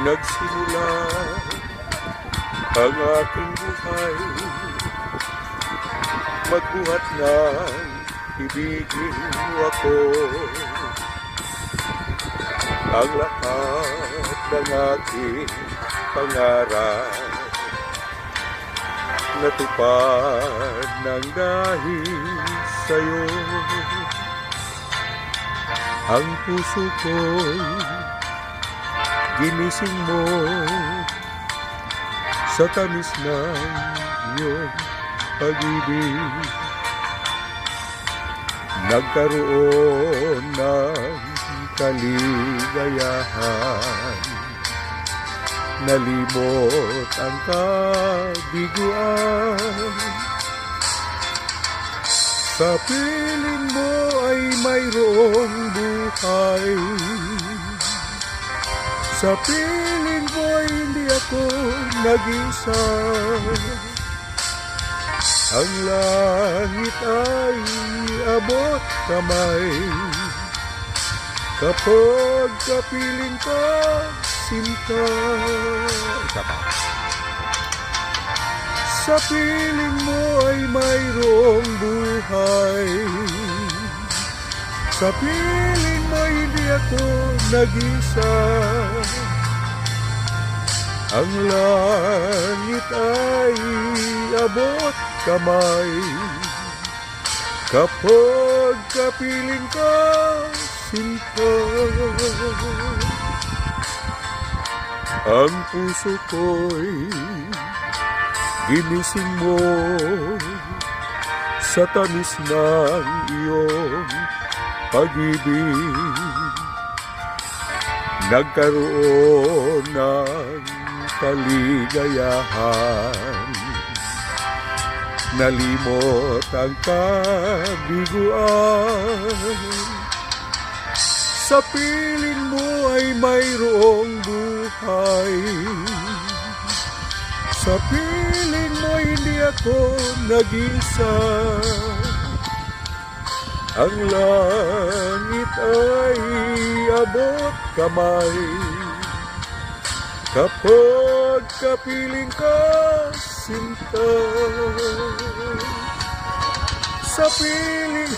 nagsimula ang aking buhay, magbuhat ng ibigin mo ako. Ang lahat ng aking pangarap natupad ng dahil sa'yo. Ang puso ko'y ginising mo sa tamis ng iyong pag-ibig. Nagkaroon ng kaligayahan, nalimot ang kabiguan. Sa piling mo ay mayroong buhay, sa piling mo ay hindi ako nag-isa. Ang langit ay abot kamay kapag kapiling ka, sinta. Sa piling mo ay mayroong buhay, sa piling mo hindi ako nag-isa. Ang langit ay abot kamay kapag kapiling ka, sinta. Ang puso ko'y ginising mo sa tamis ng iyong pag-ibig. Nagkaroon ng kaligayahan, nalimot ang kabiguan. Sa piling mo ay mayroong buhay, sa piling mo hindi ako nag-isa. Ang langit ay abot kamay kapag kapiling ka, sinta. Sa piling